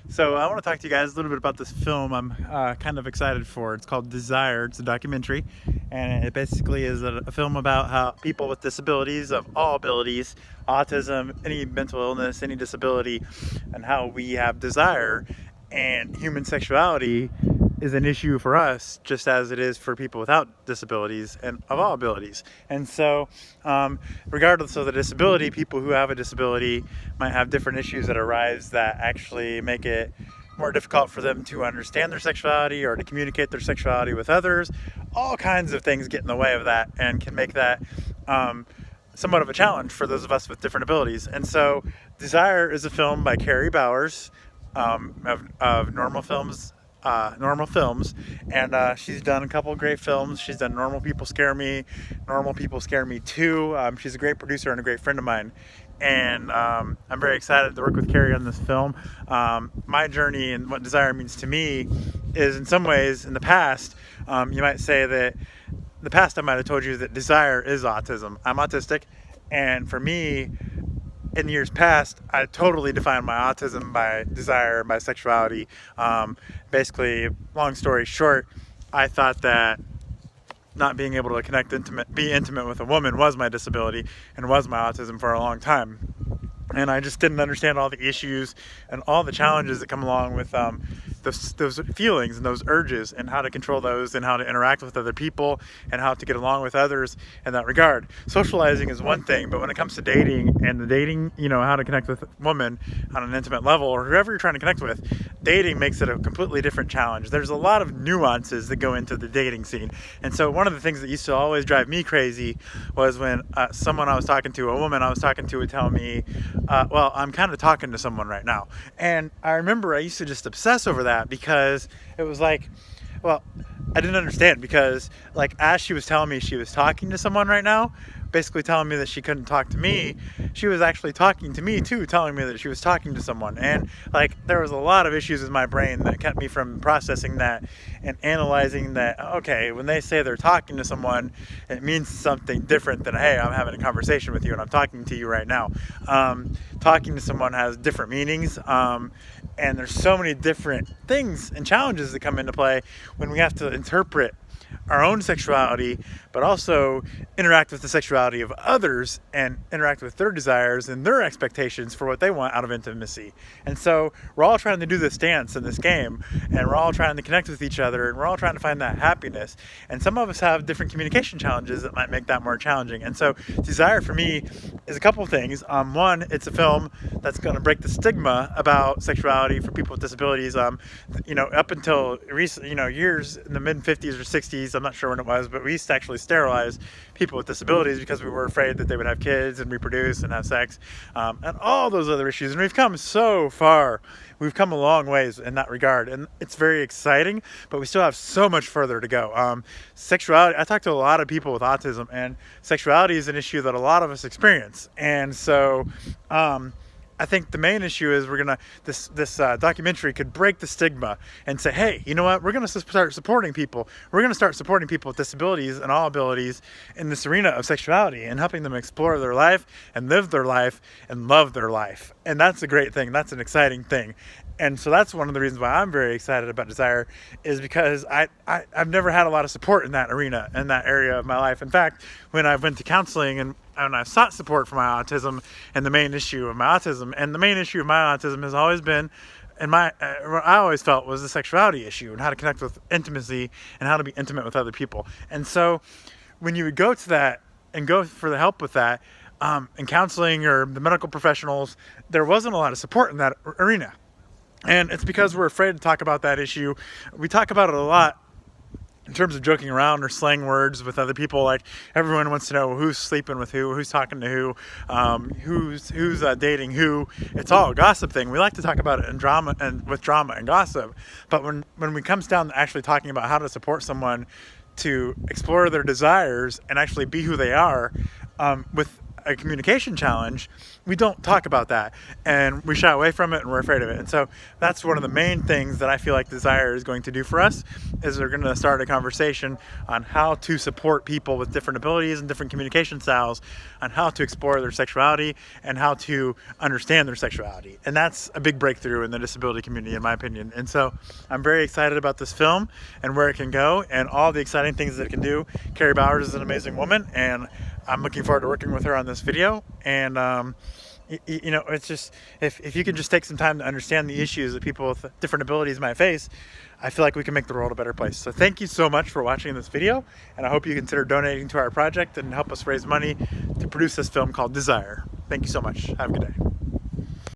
So I want to talk to you guys a little bit about this film I'm kind of excited for. It's called Desire. It's a documentary, and it basically is a film about how people with disabilities of all abilities, autism, any mental illness, any disability, and how we have desire and human sexuality is an issue for us just as it is for people without disabilities and of all abilities. And so regardless of the disability, people who have a disability might have different issues that arise that actually make it more difficult for them to understand their sexuality or to communicate their sexuality with others. All kinds of things get in the way of that and can make that somewhat of a challenge for those of us with different abilities. And so Desire is a film by Carrie Bowers, of Normal Films, and she's done a couple of great films. She's done Normal People Scare Me, Normal People Scare Me Too. She's a great producer and a great friend of mine, and I'm very excited to work with Carrie on this film. My journey and what desire means to me is, in some ways, in the past, you might say that the past I might have told you that desire is autism. I'm autistic, and for me, in years past, I totally defined my autism by desire, by sexuality. Basically, long story short, I thought that not being able to be intimate with a woman was my disability and was my autism for a long time. And I just didn't understand all the issues and all the challenges that come along with those feelings and those urges, and how to control those, and how to interact with other people, and how to get along with others in that regard. Socializing is one thing, but when it comes to dating and the dating, how to connect with women on an intimate level, or whoever you're trying to connect with, dating makes it a completely different challenge. There's a lot of nuances that go into the dating scene. And so one of the things that used to always drive me crazy was when someone I was talking to, a woman I was talking to, would tell me, well, I'm kind of talking to someone right now. And I remember I used to just obsess over that, because it was like, well, I didn't understand, because like as she was telling me she was talking to someone right now, basically telling me that she couldn't talk to me, she was actually talking to me too, telling me that she was talking to someone. And like there was a lot of issues in my brain that kept me from processing that and analyzing that, okay, when they say they're talking to someone, it means something different than, hey, I'm having a conversation with you and I'm talking to you right now. Talking to someone has different meanings, and there's so many different things and challenges that come into play when we have to interpret our own sexuality, but also interact with the sexuality of others and interact with their desires and their expectations for what they want out of intimacy. And so we're all trying to do this dance in this game, and we're all trying to connect with each other, and we're all trying to find that happiness. And some of us have different communication challenges that might make that more challenging. And so Desire for me is a couple of things. One, it's a film that's going to break the stigma about sexuality for people with disabilities. Up until recent, years in the mid 50s or 60s, I'm not sure when it was, but we used to actually sterilize people with disabilities because we were afraid that they would have kids and reproduce and have sex, and all those other issues. And we've come so far. We've come a long ways in that regard, and it's very exciting, but we still have so much further to go. Sexuality, I talk to a lot of people with autism, and sexuality is an issue that a lot of us experience. And so I think the main issue is this documentary could break the stigma and say, hey, you know what? We're going to start supporting people. We're going to start supporting people with disabilities and all abilities in this arena of sexuality, and helping them explore their life and live their life and love their life. And that's a great thing. That's an exciting thing. And so that's one of the reasons why I'm very excited about Desire, is because I've never had a lot of support in that arena, in that area of my life. In fact, when I went to counseling and I've sought support for my autism and the main issue of my autism, has always been, and I always felt was the sexuality issue, and how to connect with intimacy and how to be intimate with other people. And so when you would go to that and go for the help with that, in counseling or the medical professionals, there wasn't a lot of support in that arena. And it's because we're afraid to talk about that issue. We talk about it a lot in terms of joking around or slang words with other people. Like, everyone wants to know who's sleeping with who's talking to who's dating who. It's all a gossip thing. We like to talk about it in drama and gossip. But when it comes down to actually talking about how to support someone to explore their desires and actually be who they are, with a communication challenge, we don't talk about that, and we shy away from it, and we're afraid of it. And so that's one of the main things that I feel like Desire is going to do for us, is they're going to start a conversation on how to support people with different abilities and different communication styles, on how to explore their sexuality and how to understand their sexuality. And that's a big breakthrough in the disability community, in my opinion. And so I'm very excited about this film and where it can go and all the exciting things that it can do. Carrie Bowers is an amazing woman, and I'm looking forward to working with her on this video. And you know, it's just, if you can just take some time to understand the issues that people with different abilities might face, I feel like we can make the world a better place. So thank you so much for watching this video, and I hope you consider donating to our project and help us raise money to produce this film called Desire. Thank you so much. Have a good day.